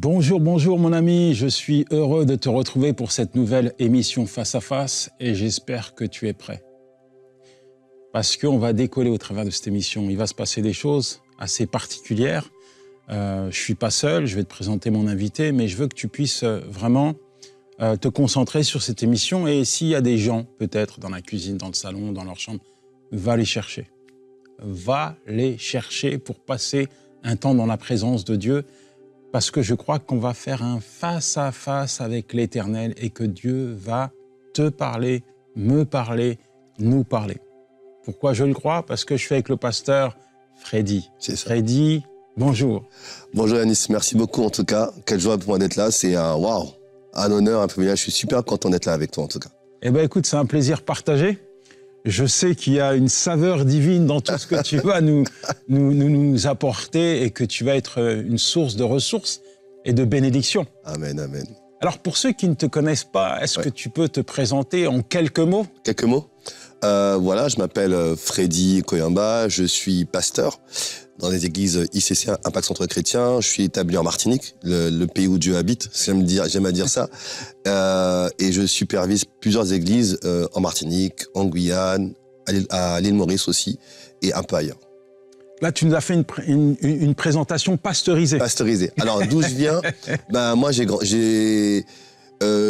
Bonjour, bonjour mon ami, je suis heureux de te retrouver pour cette nouvelle émission Face à Face et j'espère que tu es prêt. Parce qu'on va décoller au travers de cette émission, il va se passer des choses assez particulières. Je ne suis pas seul, je vais te présenter mon invité, mais je veux que tu puisses vraiment te concentrer sur cette émission et s'il y a des gens, peut-être dans la cuisine, dans le salon, dans leur chambre, va les chercher. Va les chercher pour passer un temps dans la présence de Dieu. Parce que je crois qu'on va faire un face-à-face avec l'Éternel et que Dieu va te parler, me parler, nous parler. Pourquoi je le crois? Parce que je suis avec le pasteur Freddy. C'est ça. Freddy, bonjour. Bonjour Yanis, merci beaucoup en tout cas. Quelle joie pour moi d'être là. C'est un honneur, un privilège. Je suis super content d'être là avec toi en tout cas. Eh bien écoute, c'est un plaisir partagé. Je sais qu'il y a une saveur divine dans tout ce que tu vas nous apporter et que tu vas être une source de ressources et de bénédictions. Amen, amen. Alors pour ceux qui ne te connaissent pas, est-ce que tu peux te présenter en quelques mots? Quelques mots. Je m'appelle Freddy Koyamba, je suis pasteur dans les églises ICC, Impact Centre Chrétien. Je suis établi en Martinique, le pays où Dieu habite, j'aime à dire ça. Et je supervise plusieurs églises en Martinique, en Guyane, à l'île Maurice aussi, et un peu ailleurs. Là, tu nous as fait une présentation pasteurisée. Pasteurisée. Alors, d'où je viens? Moi, je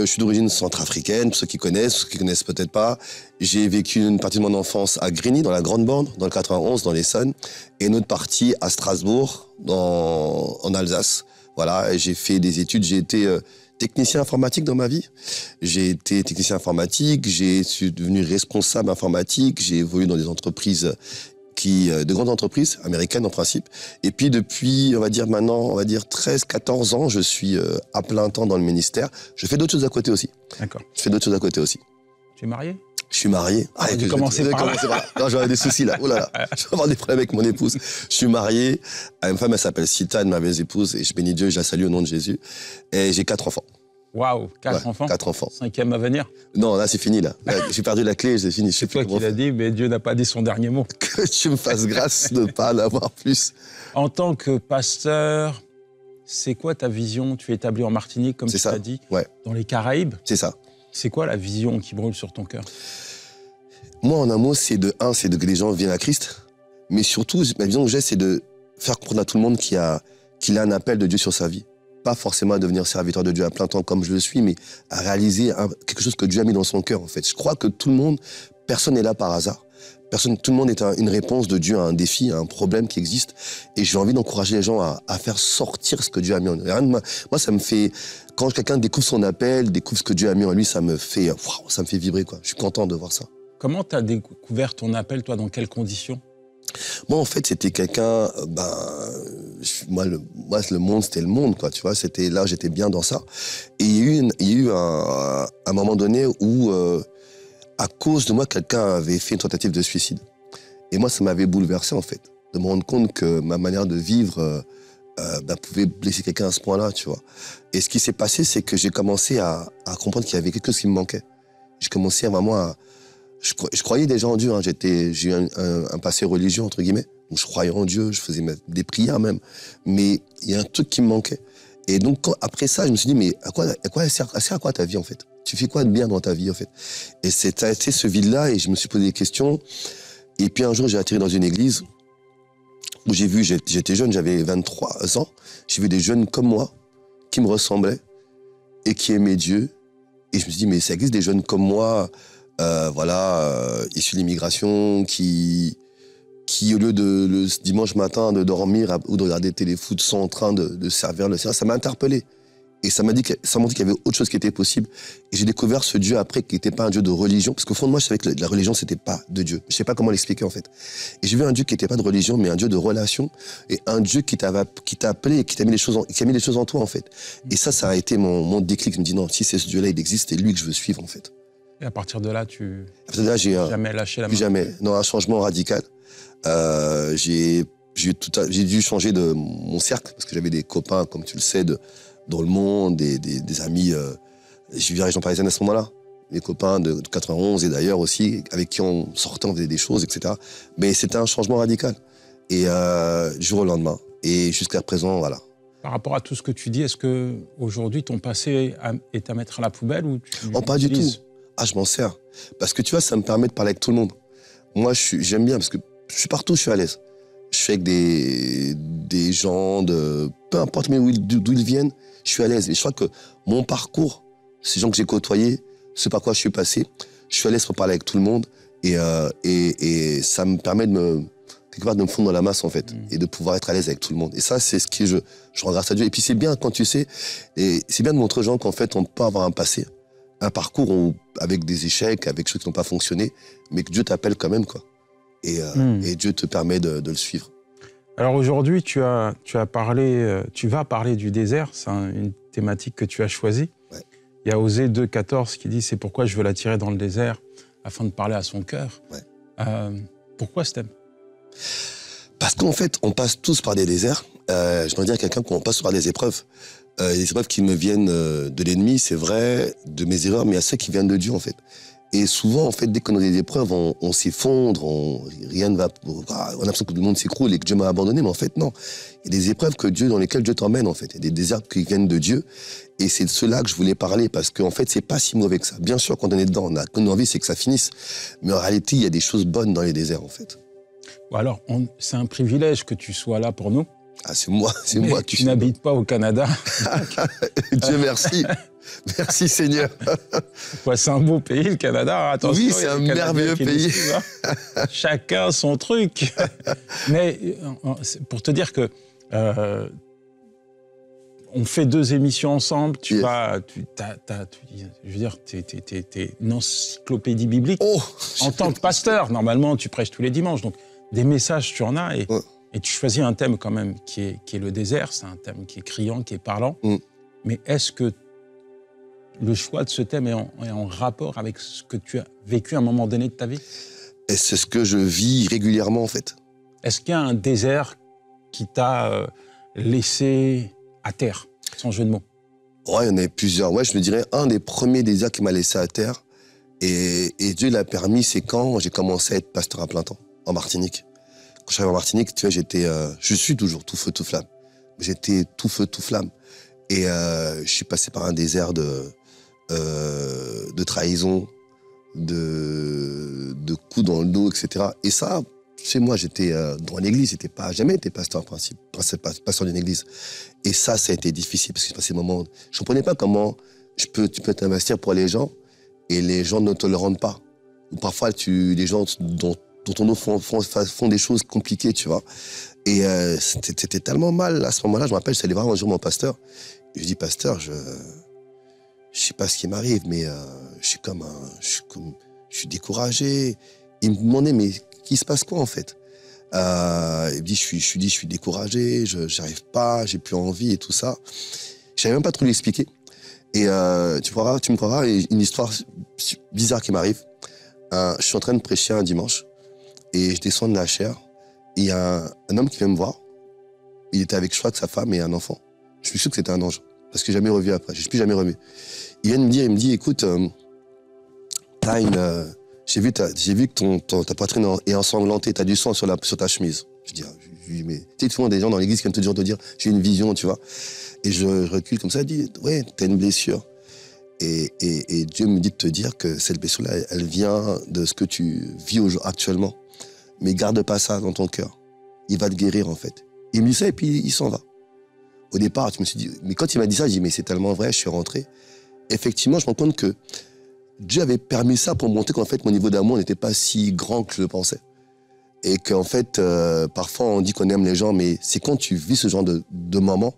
suis d'origine centrafricaine, pour ceux qui connaissent peut-être pas. J'ai vécu une partie de mon enfance à Grigny, dans la Grande Bande, dans le 91, dans l'Essonne, et une autre partie à Strasbourg, en Alsace. Voilà, j'ai fait des études, j'ai été technicien informatique dans ma vie. J'ai été technicien informatique, j'ai suis devenu responsable informatique, j'ai évolué dans des entreprises de grandes entreprises américaines en principe. Et puis depuis, on va dire 13, 14 ans, je suis à plein temps dans le ministère. Je fais d'autres choses à côté aussi. D'accord. Je fais d'autres choses à côté aussi. Tu es marié? Je suis marié. J'ai commencé par là. Non, j'aurais des soucis là. Oh là là. Je vais avoir des problèmes avec mon épouse. Je suis marié à une femme, elle s'appelle Sita, une merveilleuse épouse, et je bénis Dieu, je la salue au nom de Jésus. Et j'ai 4 enfants. Waouh, 4 enfants? 4 enfants. 5e à venir? Non, là, c'est fini, là. J'ai perdu la clé, c'est fini. C'est toi qui l'as dit, mais Dieu n'a pas dit son dernier mot. Que tu me fasses grâce de ne pas en avoir plus. En tant que pasteur, c'est quoi ta vision? Tu es établi en Martinique, comme tu l'as dit, dans les Caraïbes. C'est ça. C'est quoi la vision qui brûle sur ton cœur? Moi, en un mot, c'est que les gens viennent à Christ. Mais surtout, ma vision que j'ai, c'est de faire comprendre à tout le monde qu'il a un appel de Dieu sur sa vie. Pas forcément à devenir serviteur de Dieu à plein temps comme je le suis, mais à réaliser quelque chose que Dieu a mis dans son cœur, en fait. Je crois que personne n'est là par hasard. Tout le monde est une réponse de Dieu à un défi, à un problème qui existe. Et j'ai envie d'encourager les gens à faire sortir ce que Dieu a mis en eux. Moi, ça me fait, quand quelqu'un découvre son appel, découvre ce que Dieu a mis en lui, ça me fait vibrer, quoi. Je suis content de voir ça. Comment tu as découvert ton appel, toi, dans quelles conditions? Moi, en fait, c'était quelqu'un, moi, le monde, c'était le monde, quoi, tu vois, là, j'étais bien dans ça. Et il y a eu un moment donné où, à cause de moi, quelqu'un avait fait une tentative de suicide. Et moi, ça m'avait bouleversé, en fait, de me rendre compte que ma manière de vivre pouvait blesser quelqu'un à ce point-là, tu vois. Et ce qui s'est passé, c'est que j'ai commencé à comprendre qu'il y avait quelque chose qui me manquait. J'ai commencé vraiment je croyais déjà en Dieu, hein. J'ai eu un passé religieux, entre guillemets, où je croyais en Dieu, je faisais des prières même, mais il y a un truc qui me manquait. Et donc, après ça, je me suis dit, mais à quoi sert à quoi ta vie, en fait? Tu fais quoi de bien dans ta vie, en fait? Et ça a été ce vide-là, et je me suis posé des questions. Et puis un jour, j'ai atterri dans une église où j'étais jeune, j'avais 23 ans, j'ai vu des jeunes comme moi, qui me ressemblaient, et qui aimaient Dieu. Et je me suis dit, mais ça existe des jeunes comme moi, issus de l'immigration, qui au lieu le dimanche matin de dormir ou de regarder téléfoot sont en train de servir le Seigneur, ça m'a interpellé. Et ça m'a montré qu'il y avait autre chose qui était possible. Et j'ai découvert ce Dieu après qui n'était pas un Dieu de religion, parce qu'au fond de moi, je savais que la religion, c'était pas de Dieu. Je sais pas comment l'expliquer, en fait. Et j'ai vu un Dieu qui n'était pas de religion, mais un Dieu de relation, et un Dieu qui t'a appelé et qui a mis les choses en toi, en fait. Et ça a été mon déclic. Je me dis, non, si c'est ce Dieu-là, il existe, c'est lui que je veux suivre, en fait. Et à partir de là, j'ai jamais lâché la main? Jamais. Non, un changement radical. J'ai dû changer de mon cercle, parce que j'avais des copains, comme tu le sais, dans le monde, des amis. Je vivais en région parisienne à ce moment-là. Mes copains de 91 et d'ailleurs aussi, avec qui on sortait, on faisait des choses, etc. Mais c'était un changement radical. Et du jour au lendemain. Et jusqu'à présent, voilà. Par rapport à tout ce que tu dis, est-ce qu'aujourd'hui, ton passé est à mettre à la poubelle ou tu Oh, pas du tout. l'utilises? Ah, je m'en sers. Parce que tu vois, ça me permet de parler avec tout le monde. Moi, j'aime bien parce que je suis partout, je suis à l'aise. Je suis avec des gens peu importe mais d'où ils viennent, je suis à l'aise. Et je crois que mon parcours, ces gens que j'ai côtoyés, ce par quoi je suis passé, je suis à l'aise pour parler avec tout le monde et ça me permet quelque part de me fondre dans la masse en fait et de pouvoir être à l'aise avec tout le monde. Et ça, c'est ce que je rends grâce à Dieu. Et puis c'est bien quand tu sais, et c'est bien de montrer aux gens qu'en fait on peut avoir un passé, un parcours avec des échecs, avec des choses qui n'ont pas fonctionné, mais que Dieu t'appelle quand même quoi. Et Dieu te permet de le suivre. Alors aujourd'hui, tu vas parler du désert, c'est une thématique que tu as choisie. Ouais. Il y a Osée 2,14 qui dit « C'est pourquoi je veux l'attirer dans le désert, afin de parler à son cœur. Ouais. » Pourquoi ce thème? Parce qu'en fait, on passe tous par des déserts. Je dois dire à quelqu'un qu'on passe par des épreuves. Les épreuves qui me viennent de l'ennemi, c'est vrai, de mes erreurs, mais il y a ceux qui viennent de Dieu en fait. Et souvent, en fait, dès qu'on a des épreuves, on s'effondre, rien ne va. On a l'impression que tout le monde s'écroule et que Dieu m'a abandonné, mais en fait, non. Il y a des épreuves dans lesquelles Dieu t'emmène, en fait. Il y a des déserts qui viennent de Dieu. Et c'est de cela que je voulais parler, parce qu'en fait, c'est pas si mauvais que ça. Bien sûr, quand on est dedans, on a qu'une envie, c'est que ça finisse. Mais en réalité, il y a des choses bonnes dans les déserts, en fait. Alors, c'est un privilège que tu sois là pour nous. Ah, c'est moi qui tu n'habites pas au Canada. Dieu merci. Merci Seigneur. Ouais, c'est un beau pays, le Canada. Attention, oui, c'est un merveilleux pays. Suivent, hein. Chacun son truc. Mais pour te dire que on fait 2 émissions ensemble. Je veux dire, t'es une encyclopédie biblique. Oh, en tant que pasteur, normalement, tu prêches tous les dimanches. Donc, des messages, tu en as. Et tu choisis un thème quand même qui est le désert. C'est un thème qui est criant, qui est parlant. Mais est-ce que le choix de ce thème est en rapport avec ce que tu as vécu à un moment donné de ta vie? Et c'est ce que je vis régulièrement, en fait. Est-ce qu'il y a un désert qui t'a laissé à terre, sans jeu de mots? Ouais, il y en avait plusieurs. Ouais, je me dirais, un des premiers déserts qui m'a laissé à terre, et Dieu l'a permis, c'est quand j'ai commencé à être pasteur à plein temps, en Martinique. Quand je suis arrivé en Martinique, tu vois, je suis toujours tout feu, tout flamme. J'étais tout feu, tout flamme. Et je suis passé par un désert de trahison, de coups dans le dos, etc. Et ça, chez moi, j'étais dans l'église, jamais été pasteur en principe, pasteur d'une église. Et ça a été difficile parce que j'ai passé des moments. Je ne comprenais pas comment tu peux t'investir pour les gens et les gens ne te le rendent pas. Ou parfois, les gens dont ton nom font des choses compliquées, tu vois. Et c'était tellement mal à ce moment-là. Je me rappelle, je suis allé voir un jour mon pasteur. Et je lui dis, pasteur, je sais pas ce qui m'arrive, mais je suis découragé. Il me demandait, mais qu'il se passe quoi en fait? Il me dit, je suis découragé, j'arrive pas, j'ai plus envie et tout ça. Je savais même pas trop lui expliquer. Et tu me croiras, une histoire bizarre qui m'arrive. Je suis en train de prêcher un dimanche et je descends de la chaire. Et il y a un homme qui vient me voir. Il était avec, je crois, que sa femme et un enfant. Je suis sûr que c'était un ange, parce que j'ai jamais revu après. Je ne suis plus jamais revu. Il vient me dire, écoute, j'ai vu que ta poitrine est ensanglantée, tu as du sang sur ta chemise. Je dis, mais tu sais, souvent des gens dans l'église qui viennent toujours te dire, j'ai une vision, tu vois. Et je recule comme ça, je dis, ouais, tu as une blessure. Et Dieu me dit de te dire que cette blessure-là, elle vient de ce que tu vis actuellement. Mais garde pas ça dans ton cœur. Il va te guérir, en fait. Il me dit ça et puis il s'en va. Au départ, je me suis dit, mais quand il m'a dit ça, je dis, mais c'est tellement vrai, je suis rentré. Effectivement, je me rends compte que Dieu avait permis ça pour montrer qu'en fait, mon niveau d'amour n'était pas si grand que je le pensais. Et qu'en fait, parfois, on dit qu'on aime les gens, mais c'est quand tu vis ce genre de moments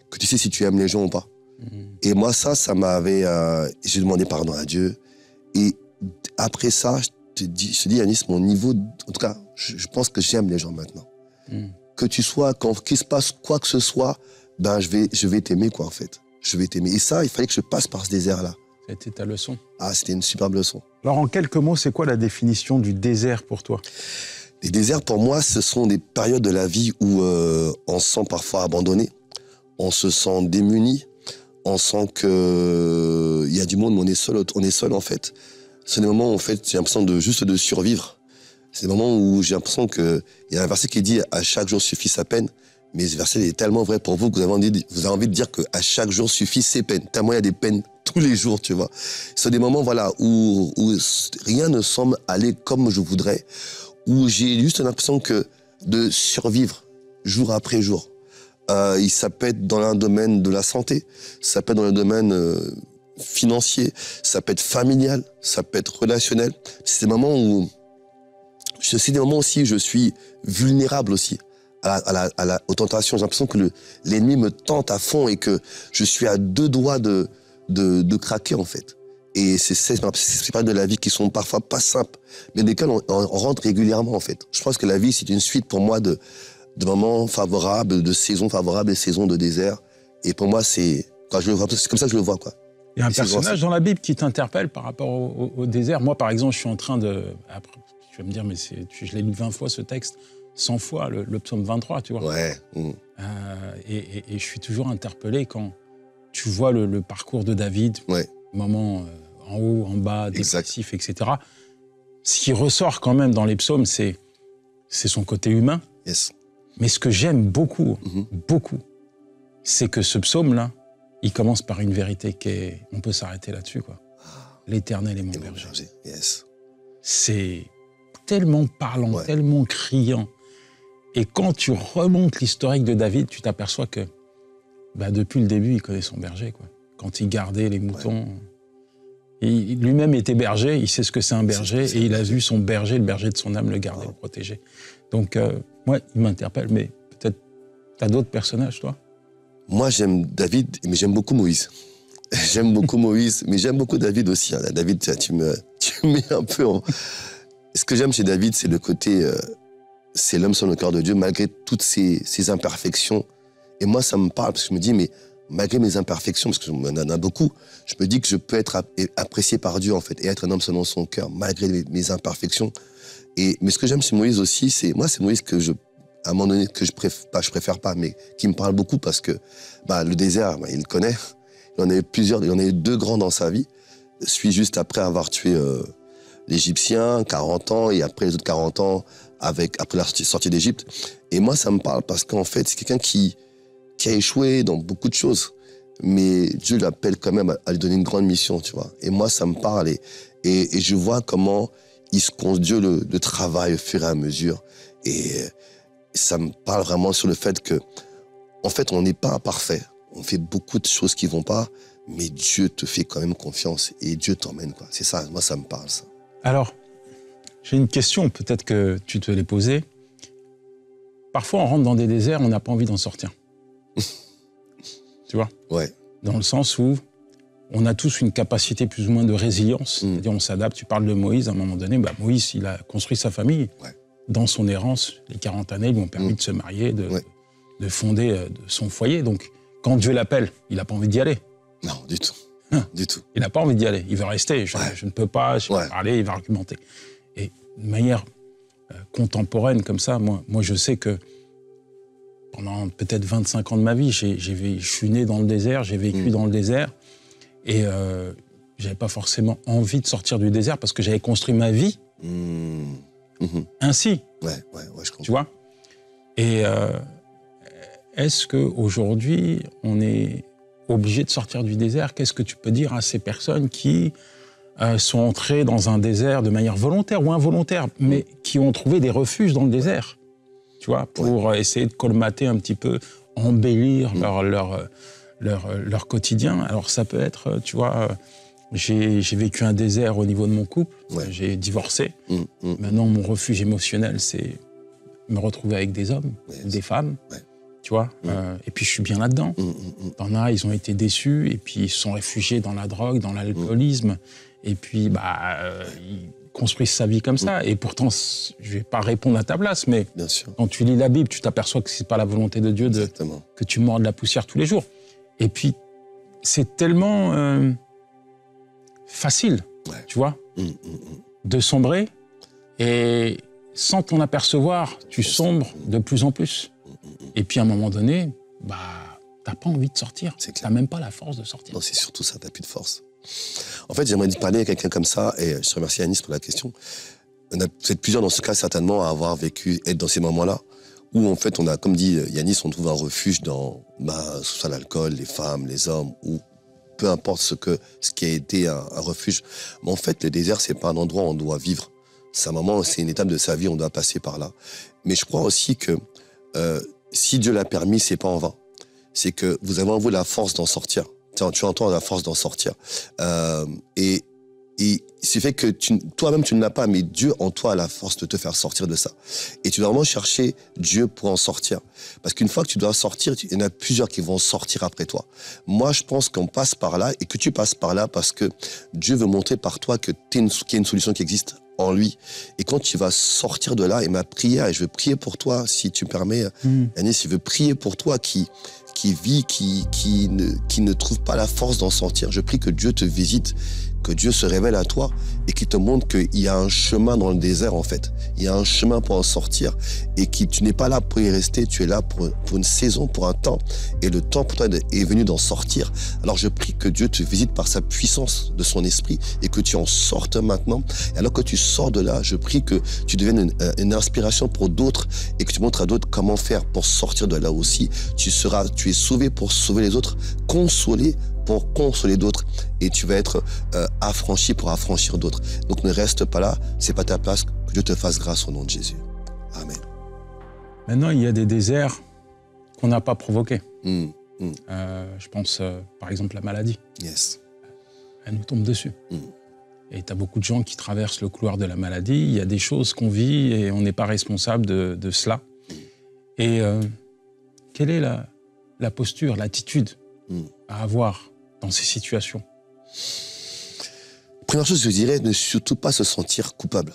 que tu sais si tu aimes les gens ou pas. Et moi, ça m'avait... j'ai demandé pardon à Dieu. Et après ça, je te dis, Yanis, mon niveau... En tout cas, je pense que j'aime les gens maintenant. Que tu sois... qu'il se passe quoi que ce soit, ben, je vais t'aimer, quoi, en fait. Je vais t'aimer. Et ça, il fallait que je passe par ce désert-là. C'était ta leçon. Ah, c'était une superbe leçon. Alors, en quelques mots, c'est quoi la définition du désert pour toi? Les déserts, pour moi, ce sont des périodes de la vie où on se sent parfois abandonné, on se sent démuni, on sent qu'il y a du monde, mais on est seul, en fait. C'est des moments où, en fait, j'ai l'impression juste de survivre. C'est des moments où j'ai l'impression qu'il y a un verset qui dit « À chaque jour suffit sa peine », Mais ce verset est tellement vrai pour vous que vous avez envie de dire qu'à chaque jour suffit ses peines. Tellement il y a des peines tous les jours, tu vois. C'est des moments, voilà, où rien ne semble aller comme je voudrais, où j'ai juste l'impression de survivre jour après jour. Ça peut être dans un domaine de la santé, ça peut être dans le domaine financier, ça peut être familial, ça peut être relationnel. C'est des moments où aussi je suis vulnérable aussi aux tentations. J'ai l'impression que l'ennemi me tente à fond et que je suis à 2 doigts de craquer, en fait. Et c'est ces périodes de la vie qui sont parfois pas simples, mais desquelles on rentre régulièrement, en fait. Je pense que la vie, c'est une suite pour moi de moments favorables, de saisons favorables et saisons de désert. Et pour moi, c'est comme ça que je le vois, quoi. Il y a un personnage dans la Bible qui t'interpelle par rapport au désert. Moi, par exemple, je suis en train de... Après, tu vas me dire, mais je l'ai lu 20 fois, ce texte, 100 fois, le psaume 23, tu vois. Ouais. Et je suis toujours interpellé quand tu vois le parcours de David, moment en haut, en bas, dépressif, etc. Ce qui ressort quand même dans les psaumes, c'est son côté humain. Yes. Mais ce que j'aime beaucoup, c'est que ce psaume-là, il commence par une vérité on peut s'arrêter là-dessus, quoi. L'Éternel est mon berger. Yes. C'est tellement parlant, tellement criant. Et quand tu remontes l'historique de David, tu t'aperçois que depuis le début, il connaît son berger, quoi. Quand il gardait les moutons, lui-même était berger, il sait ce que c'est un berger, et il a vu son berger, le berger de son âme, le garder, le protéger. Donc, moi, il m'interpelle, mais peut-être t'as d'autres personnages, toi? Moi, j'aime David, mais j'aime beaucoup Moïse. J'aime beaucoup Moïse, mais j'aime beaucoup David aussi. Hein. David, tu me mets un peu en... Ce que j'aime chez David, c'est le côté... c'est l'homme selon le cœur de Dieu, malgré toutes ses imperfections. Et moi, ça me parle, parce que je me dis, mais malgré mes imperfections, parce que j'en en a beaucoup, je me dis que je peux être apprécié par Dieu, en fait, et être un homme selon son cœur, malgré mes imperfections. Mais ce que j'aime chez Moïse aussi, c'est Moïse à un moment donné, que je préfère pas, mais qui me parle beaucoup parce que le désert, il le connaît. Il en a eu plusieurs, il en a eu 2 grands dans sa vie. Celui juste après avoir tué l'Égyptien, 40 ans, et après les autres 40 ans, après la sortie d'Égypte. Et moi, ça me parle parce qu'en fait, c'est quelqu'un qui a échoué dans beaucoup de choses, mais Dieu l'appelle quand même à lui donner une grande mission, tu vois. Et moi, ça me parle et je vois comment Dieu le travaille au fur et à mesure. Et ça me parle vraiment sur le fait que, en fait, on n'est pas imparfait. On fait beaucoup de choses qui vont pas, mais Dieu te fait quand même confiance et Dieu t'emmène, quoi. C'est ça, moi, ça me parle, ça. Alors, j'ai une question, peut-être que tu te l'es posée. Parfois, on rentre dans des déserts, on n'a pas envie d'en sortir. Tu vois? Ouais. Dans le sens où on a tous une capacité plus ou moins de résilience. C'est-à-dire, on s'adapte. Tu parles de Moïse, à un moment donné, Moïse, il a construit sa famille. Ouais. Dans son errance, les 40 années lui ont permis de se marier, de fonder son foyer. Donc, quand Dieu l'appelle, il n'a pas envie d'y aller. Non, du tout. Du tout. Il n'a pas envie d'y aller. Il veut rester. Je ne peux pas, je vais parler, il va argumenter. Et de manière contemporaine comme ça, moi, je sais que pendant peut-être 25 ans de ma vie, je suis né dans le désert, j'ai vécu dans le désert. Et je n'avais pas forcément envie de sortir du désert parce que j'avais construit ma vie ainsi. Ouais, je comprends. Tu vois? Et est-ce qu'aujourd'hui, on est obligé de sortir du désert? Qu'est-ce que tu peux dire à ces personnes qui sont entrées dans un désert de manière volontaire ou involontaire, mais qui ont trouvé des refuges dans le désert, tu vois, pour essayer de colmater un petit peu, embellir leur quotidien? Alors ça peut être, tu vois, j'ai vécu un désert au niveau de mon couple, j'ai divorcé. Maintenant, mon refuge émotionnel, c'est me retrouver avec des hommes, des femmes, tu vois, et puis je suis bien là-dedans. T'en as, ils ont été déçus, et puis ils se sont réfugiés dans la drogue, dans l'alcoolisme, et puis ils construisent sa vie comme ça. Et pourtant, je vais pas répondre à ta place, mais quand tu lis la Bible, tu t'aperçois que c'est pas la volonté de Dieu que tu mordes la poussière tous les jours. Et puis, c'est tellement facile, tu vois, de sombrer, et sans t'en apercevoir, tu sombres de plus en plus. Et puis à un moment donné, t'as pas envie de sortir. T'as même pas la force de sortir. Non, c'est surtout ça, t'as plus de force. En fait, j'aimerais parler à quelqu'un comme ça, et je te remercie Anis pour la question. On a peut-être plusieurs dans ce cas certainement à avoir vécu, être dans ces moments-là, où en fait, on a, comme dit Yanis, on trouve un refuge dans soit l'alcool, les femmes, les hommes, ou peu importe ce qui a été un refuge. Mais en fait, le désert, c'est pas un endroit où on doit vivre. C'est un moment, c'est une étape de sa vie, on doit passer par là. Mais je crois aussi que si Dieu l'a permis, c'est pas en vain. C'est que vous avez en vous la force d'en sortir. Tu entends la force d'en sortir. Et c'est fait que toi-même, tu ne l'as pas, mais Dieu en toi a la force de te faire sortir de ça. Et tu dois vraiment chercher Dieu pour en sortir. Parce qu'une fois que tu dois sortir, il y en a plusieurs qui vont sortir après toi. Moi, je pense qu'on passe par là et que tu passes par là parce que Dieu veut montrer par toi qu'il y a une solution qui existe en lui. Et quand tu vas sortir de là, et ma prière, et je veux prier pour toi, si tu me permets, Yanis, je veux prier pour toi qui vit, qui ne trouve pas la force d'en sortir. Je prie que Dieu te visite, que Dieu se révèle à toi et qu'il te montre qu'il y a un chemin dans le désert, en fait. Il y a un chemin pour en sortir et que tu n'es pas là pour y rester, tu es là pour une saison, pour un temps. Et le temps pour toi est venu d'en sortir. Alors je prie que Dieu te visite par sa puissance de son esprit et que tu en sortes maintenant. Et alors que tu sors de là, je prie que tu deviennes une inspiration pour d'autres et que tu montres à d'autres comment faire pour sortir de là aussi. Tu es sauvé pour sauver les autres, consolé pour consoler d'autres et tu vas être affranchi pour affranchir d'autres. Donc ne reste pas là, c'est pas ta place, que Dieu te fasse grâce au nom de Jésus. Amen. Maintenant, il y a des déserts qu'on n'a pas provoqués. Je pense par exemple la maladie. Yes. Elle nous tombe dessus. Et tu as beaucoup de gens qui traversent le couloir de la maladie. Il y a des choses qu'on vit et on n'est pas responsable de cela. Et quelle est la posture, l'attitude à avoir dans ces situations? Première chose, je dirais, ne surtout pas se sentir coupable.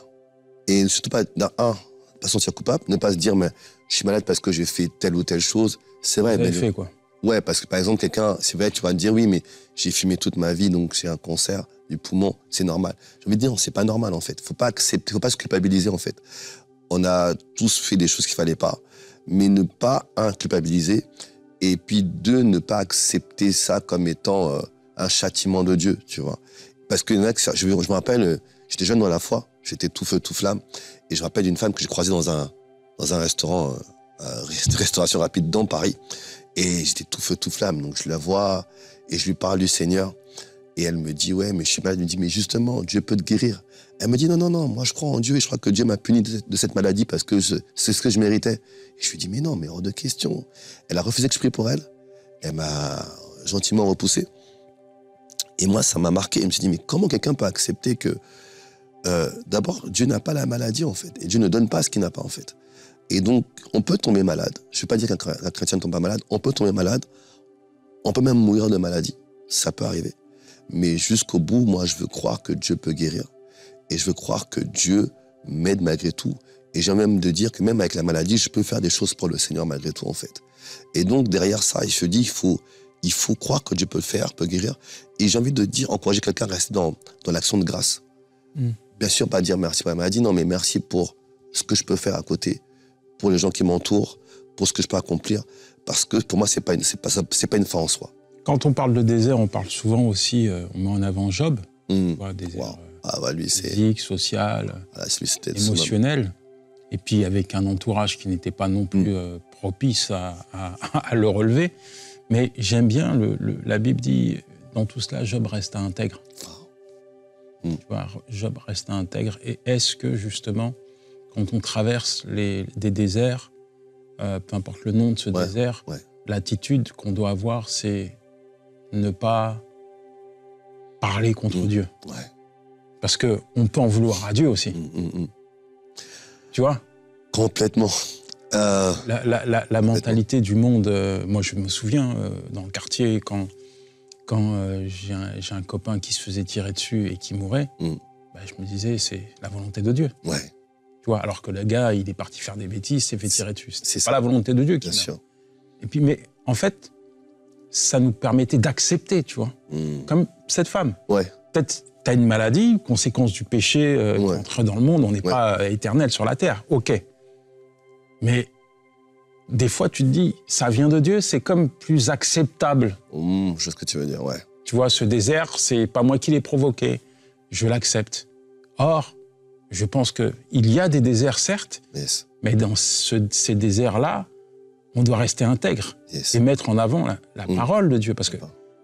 Et surtout pas, pas se sentir coupable, ne pas se dire, mais je suis malade parce que j'ai fait telle ou telle chose. C'est vrai. Vous avez fait quoi? Ouais, parce que par exemple, quelqu'un, c'est vrai, tu vas te dire, oui, mais j'ai fumé toute ma vie, donc j'ai un cancer du poumon, c'est normal. Je veux dire, non, c'est pas normal, en fait. Faut pas se culpabiliser, en fait. On a tous fait des choses qu'il fallait pas, mais ne pas, culpabiliser, et puis deux, ne pas accepter ça comme étant un châtiment de Dieu, tu vois. Parce que je me rappelle, j'étais jeune dans la foi, j'étais tout feu, tout flamme, et je me rappelle d'une femme que j'ai croisée dans un restaurant, restauration rapide dans Paris, et j'étais tout feu, tout flamme, donc je la vois, et je lui parle du Seigneur, et elle me dit, ouais, mais je suis malade, elle me dit, mais justement, Dieu peut te guérir. Elle me dit, non, moi je crois en Dieu, et je crois que Dieu m'a puni de cette maladie parce que c'est ce que je méritais. Et je lui dis, mais non, mais hors de question. Elle a refusé que je prie pour elle, elle m'a gentiment repoussé, et moi, ça m'a marqué. Je me suis dit, mais comment quelqu'un peut accepter que, d'abord, Dieu n'a pas la maladie, en fait. Et Dieu ne donne pas ce qu'il n'a pas, en fait. Et donc, on peut tomber malade. Je ne veux pas dire qu'un chrétien ne tombe pas malade. On peut tomber malade. On peut même mourir de maladie. Ça peut arriver. Mais jusqu'au bout, moi, je veux croire que Dieu peut guérir. Et je veux croire que Dieu m'aide malgré tout. Et j'ai même de dire que même avec la maladie, je peux faire des choses pour le Seigneur malgré tout, en fait. Et donc, derrière ça, je dis, il faut croire que Dieu peut le faire, peut guérir. Et j'ai envie de dire, encourager quelqu'un à rester dans l'action de grâce. Bien sûr, pas dire merci pour la maladie, non, mais merci pour ce que je peux faire à côté, pour les gens qui m'entourent, pour ce que je peux accomplir. Parce que pour moi, c'est pas une fin en soi. Quand on parle de désert, on parle souvent aussi, on met en avant Job. Désert lui, physique, social, émotionnel. Et puis avec un entourage qui n'était pas non plus propice à le relever. Mais j'aime bien, la Bible dit, dans tout cela, Job resta intègre. Tu vois, Job resta intègre. Et est-ce que, justement, quand on traverse des déserts, peu importe le nom de ce désert, l'attitude qu'on doit avoir, c'est ne pas parler contre Dieu. Parce qu'on peut en vouloir à Dieu aussi. Tu vois? Complètement. La mentalité du monde, moi je me souviens dans le quartier quand j'ai un copain qui se faisait tirer dessus et qui mourait, je me disais c'est la volonté de Dieu. Tu vois, alors que le gars il est parti faire des bêtises, s'est fait tirer dessus. C'est pas la volonté de Dieu qui meurt. Et puis mais en fait ça nous permettait d'accepter, tu vois, comme cette femme. Peut-être t'as une maladie, conséquence du péché qui entre dans le monde, on n'est pas éternel sur la terre. Ok. Mais des fois, tu te dis, ça vient de Dieu, c'est comme plus acceptable. Je sais ce que tu veux dire, Tu vois, ce désert, c'est pas moi qui l'ai provoqué, je l'accepte. Or, Je pense qu'il y a des déserts, certes, Yes. mais dans ces déserts-là, on doit rester intègre Yes. et mettre en avant la parole de Dieu. Parce qu'il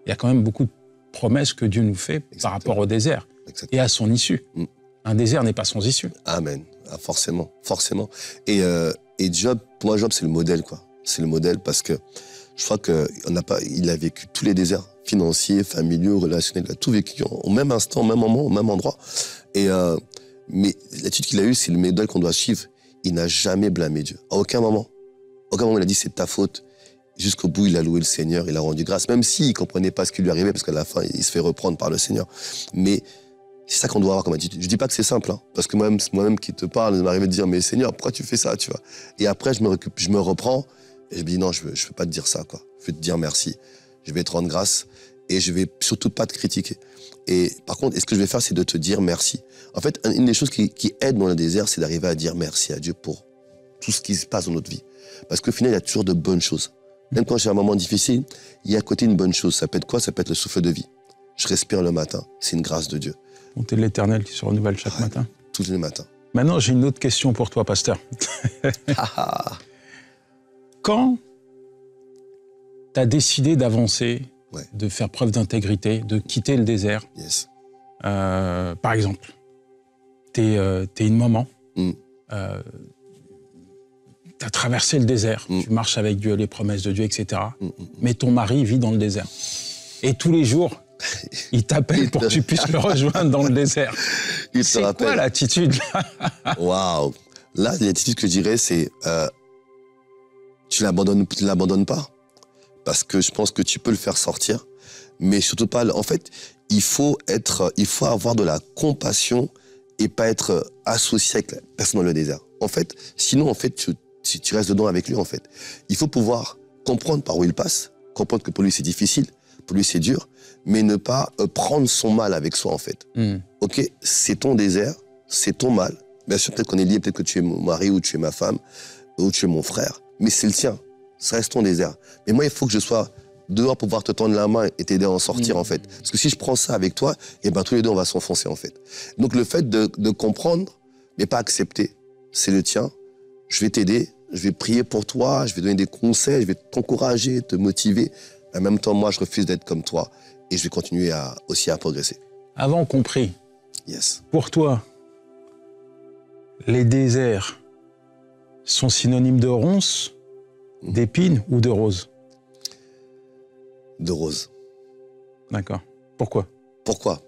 y a quand même beaucoup de promesses que Dieu nous fait par rapport au désert et à son issue. Un désert n'est pas sans issue. Amen. Ah, forcément, forcément. Et Job, pour moi, Job, c'est le modèle, quoi. C'est le modèle parce que je crois qu'il a vécu tous les déserts financiers, familiaux, relationnels. Il a tout vécu au même instant, au même moment, au même endroit. Mais l'attitude qu'il a eue, c'est le modèle qu'on doit suivre. Il n'a jamais blâmé Dieu. À aucun moment. Il a dit c'est ta faute. Jusqu'au bout, il a loué le Seigneur, il a rendu grâce. Même s'il ne comprenait pas ce qui lui arrivait, parce qu'à la fin, il se fait reprendre par le Seigneur. Mais c'est ça qu'on doit avoir comme attitude. Je dis pas que c'est simple, hein, parce que moi-même qui te parle, il m'arrive de dire, mais Seigneur, pourquoi tu fais ça, tu vois? Et après, je me reprends, et je me dis, non, je veux pas te dire ça, quoi. Je veux te dire merci. Je vais te rendre grâce, et je vais surtout pas te critiquer. Et par contre, ce que je vais faire, c'est de te dire merci. En fait, une des choses qui aide dans le désert, c'est d'arriver à dire merci à Dieu pour tout ce qui se passe dans notre vie. Parce qu'au final, il y a toujours de bonnes choses. Même quand j'ai un moment difficile, il y a à côté une bonne chose. Ça peut être quoi? Ça peut être le souffle de vie. Je respire le matin, c'est une grâce de Dieu. Bonté de l'Éternel qui se renouvelle chaque matin. Tous les matins. Maintenant, j'ai une autre question pour toi, pasteur. Quand tu as décidé d'avancer, de faire preuve d'intégrité, de quitter le désert, Yes. Par exemple, t'es une maman, tu as traversé le désert, tu marches avec Dieu, les promesses de Dieu, etc. Mais ton mari vit dans le désert. Et tous les jours, il t'appelle pour que tu puisses le rejoindre dans le désert. C'est quoi l'attitude là? Waouh! Là, l'attitude que je dirais, c'est tu l'abandonnes pas. Parce que je pense que tu peux le faire sortir, mais surtout pas. En fait, il faut avoir de la compassion et pas être associé avec la personne dans le désert. En fait, sinon, en fait, tu restes dedans avec lui, en fait. Il faut pouvoir comprendre par où il passe, comprendre que pour lui c'est difficile, pour lui c'est dur, mais ne pas prendre son mal avec soi, en fait. Ok, c'est ton désert, c'est ton mal. Bien sûr, peut-être qu'on est lié, peut-être que tu es mon mari ou tu es ma femme ou tu es mon frère, mais c'est le tien. Ça reste ton désert. Mais moi, il faut que je sois dehors pour pouvoir te tendre la main et t'aider à en sortir, en fait. Parce que si je prends ça avec toi, eh ben, tous les deux, on va s'enfoncer, en fait. Donc, le fait de comprendre, mais pas accepter, c'est le tien. Je vais t'aider, je vais prier pour toi, je vais donner des conseils, je vais t'encourager, te motiver. En même temps, moi, je refuse d'être comme toi et je vais continuer aussi à progresser. Avant compris. Yes. Pour toi, les déserts sont synonymes de ronces, d'épines ou de roses? De roses. D'accord. Pourquoi? Pourquoi?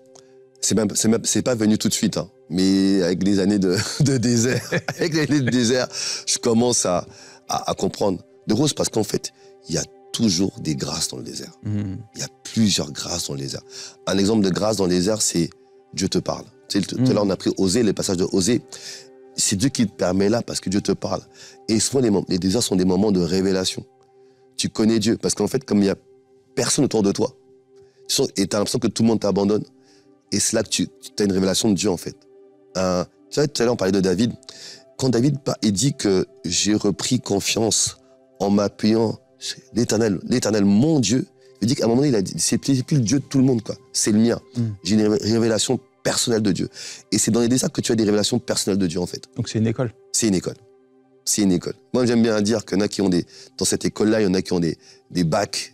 C'est pas venu tout de suite, hein. Mais avec les années de désert, je commence à comprendre. De roses parce qu'en fait, il y a toujours des grâces dans le désert. Il y a plusieurs grâces dans le désert. Un exemple de grâce dans le désert, c'est Dieu te parle. Tu sais, tout à l'heure, on a pris Osée, le passage de Osée. C'est Dieu qui te permet là parce que Dieu te parle. Et souvent, les déserts sont des moments de révélation. Tu connais Dieu parce qu'en fait, comme il n'y a personne autour de toi, et tu as l'impression que tout le monde t'abandonne, et c'est là que tu as une révélation de Dieu, en fait. Tu sais, tout à l'heure, on parlait de David. Quand David il dit que j'ai repris confiance en m'appuyant sur l'Éternel, mon Dieu, il dit qu'à un moment donné, il a dit, c'est plus le Dieu de tout le monde, quoi. C'est le mien. J'ai une révélation personnelle de Dieu. Et c'est dans les déserts que tu as des révélations personnelles de Dieu, en fait. Donc c'est une école? C'est une école. C'est une école. Moi, j'aime bien dire qu'il y en a qui ont dans cette école-là, il y en a qui ont des bacs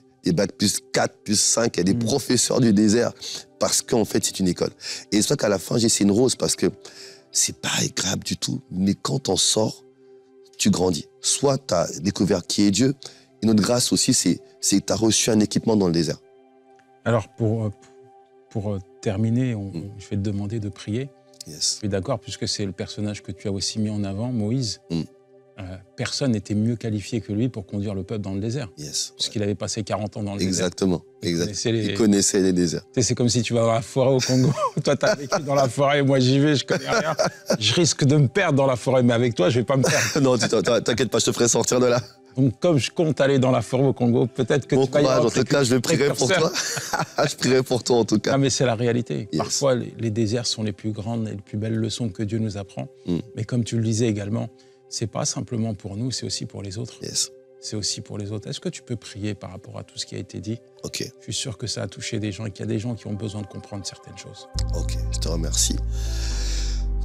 plus 4, plus 5, il y a des professeurs du désert, parce qu'en fait, c'est une école. Et c'est ça qu'à la fin, j'ai essayé une rose, parce que c'est pas agréable du tout, mais quand t'en sors, tu grandis. Soit tu as découvert qui est Dieu, et notre grâce aussi, c'est que tu as reçu un équipement dans le désert. Alors, pour terminer, je vais te demander de prier. Yes. Je suis d'accord, puisque c'est le personnage que tu as aussi mis en avant, Moïse. Personne n'était mieux qualifié que lui pour conduire le peuple dans le désert. Yes. Puisqu'il avait passé 40 ans dans le Exactement. désert. Exactement. Il connaissait les déserts. C'est comme si tu vas dans la forêt au Congo. Toi, tu as vécu dans la forêt, moi j'y vais, je connais rien. Je risque de me perdre dans la forêt, mais avec toi, je vais pas me perdre. Non, t'inquiète pas, je te ferai sortir de là. Donc, comme je compte aller dans la forêt au Congo, peut-être que bon tu vas y courage, rentrer. en tout cas, je prierai pour toi. Je prierai pour toi, en tout cas. Ah, mais c'est la réalité. Yes. Parfois, les déserts sont les plus grandes et les plus belles leçons que Dieu nous apprend. Mais comme tu le disais également, c'est pas simplement pour nous, c'est aussi pour les autres. Yes. C'est aussi pour les autres. Est-ce que tu peux prier par rapport à tout ce qui a été dit? Ok. Je suis sûr que ça a touché des gens et qu'il y a des gens qui ont besoin de comprendre certaines choses. Ok, je te remercie.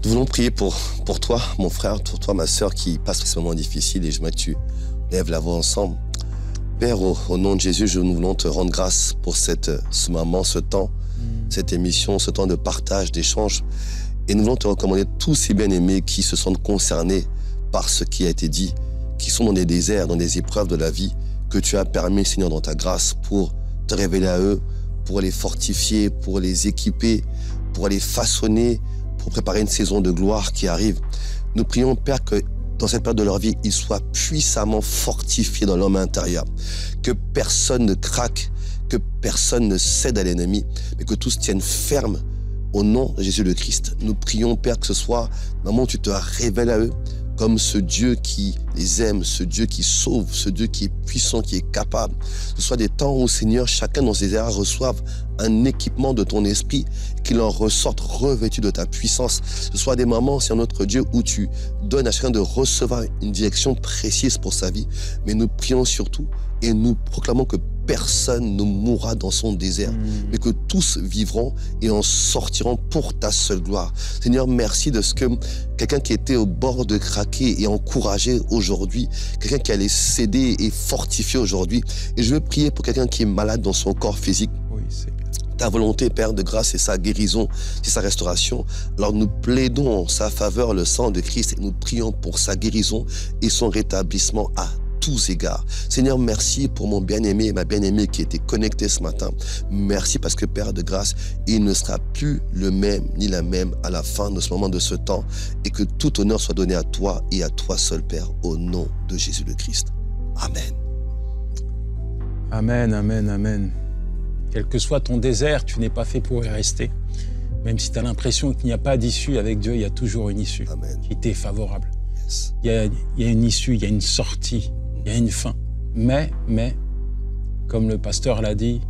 Nous voulons prier pour toi, mon frère, pour toi, ma sœur, qui passe ce moment difficile, et je veux que tu lèves la voix ensemble. Père, au nom de Jésus, nous voulons te rendre grâce pour ce moment, ce temps, cette émission, ce temps de partage, d'échange. Et nous voulons te recommander tous ces bien-aimés qui se sentent concernés par ce qui a été dit, qui sont dans des déserts, dans des épreuves de la vie, que tu as permis, Seigneur, dans ta grâce, pour te révéler à eux, pour les fortifier, pour les équiper, pour les façonner, pour préparer une saison de gloire qui arrive. Nous prions, Père, que dans cette période de leur vie, ils soient puissamment fortifiés dans l'homme intérieur, que personne ne craque, que personne ne cède à l'ennemi, mais que tous tiennent ferme au nom de Jésus le Christ. Nous prions, Père, que ce soit le moment où tu te révèles à eux comme ce Dieu qui les aime, ce Dieu qui sauve, ce Dieu qui est puissant, qui est capable. Ce soit des temps où, Seigneur, chacun dans ses erreurs reçoive un équipement de ton esprit, qu'il en ressorte revêtu de ta puissance. Ce soit des moments, Seigneur notre Dieu, où tu donnes à chacun de recevoir une direction précise pour sa vie. Mais nous prions surtout et nous proclamons que personne ne mourra dans son désert, mais que tous vivront et en sortiront pour ta seule gloire. Seigneur, merci de ce que quelqu'un qui était au bord de craquer est encouragé aujourd'hui, quelqu'un qui allait céder et fortifié aujourd'hui. Et je veux prier pour quelqu'un qui est malade dans son corps physique. Oui, ta volonté, Père de grâce, c'est sa guérison, c'est sa restauration. Alors nous plaidons en sa faveur le sang de Christ et nous prions pour sa guérison et son rétablissement à tous égards. Seigneur, merci pour mon bien-aimé et ma bien-aimée qui était connectés ce matin. Merci parce que, Père de grâce, il ne sera plus le même ni la même à la fin de ce moment, de ce temps, et que tout honneur soit donné à toi et à toi seul, Père, au nom de Jésus le Christ. Amen. Amen, amen, amen. Quel que soit ton désert, tu n'es pas fait pour y rester. Même si tu as l'impression qu'il n'y a pas d'issue avec Dieu, il y a toujours une issue qui t'est favorable. Yes. Il y a une issue, il y a une sortie. Il y a une fin. Mais, comme le pasteur l'a dit,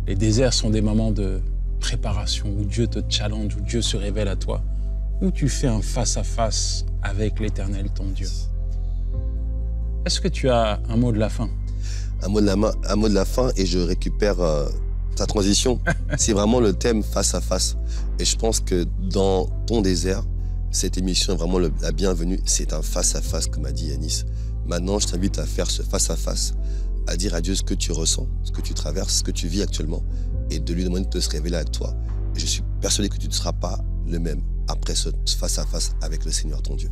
les déserts sont des moments de préparation où Dieu te challenge, où Dieu se révèle à toi, où tu fais un face-à-face avec l'Éternel, ton Dieu. Est-ce que tu as un mot de la fin? Un mot de la fin, et je récupère ta transition. C'est vraiment le thème face-à-face. Et je pense que dans ton désert, cette émission est vraiment la bienvenue. C'est un face-à-face, comme a dit Yanis. Maintenant, je t'invite à faire ce face-à-face, à dire à Dieu ce que tu ressens, ce que tu traverses, ce que tu vis actuellement, et de lui demander de se révéler à toi. Et je suis persuadé que tu ne seras pas le même après ce face-à-face avec le Seigneur ton Dieu.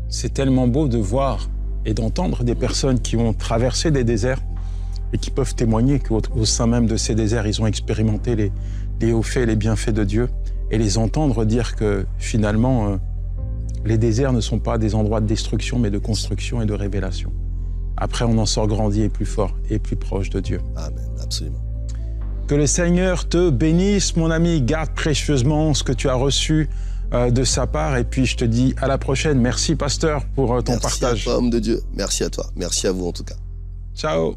C'est tellement beau de voir et d'entendre des personnes qui ont traversé des déserts et qui peuvent témoigner qu'au sein même de ces déserts, ils ont expérimenté les hauts faits, les bienfaits de Dieu, et les entendre dire que finalement, les déserts ne sont pas des endroits de destruction, mais de construction et de révélation. Après, on en sort grandi et plus fort et plus proche de Dieu. Amen, absolument. Que le Seigneur te bénisse, mon ami. Garde précieusement ce que tu as reçu de sa part. Et puis, je te dis à la prochaine. Merci, pasteur, pour ton partage. Merci à toi, homme de Dieu. Merci à toi. Merci à vous, en tout cas. Ciao.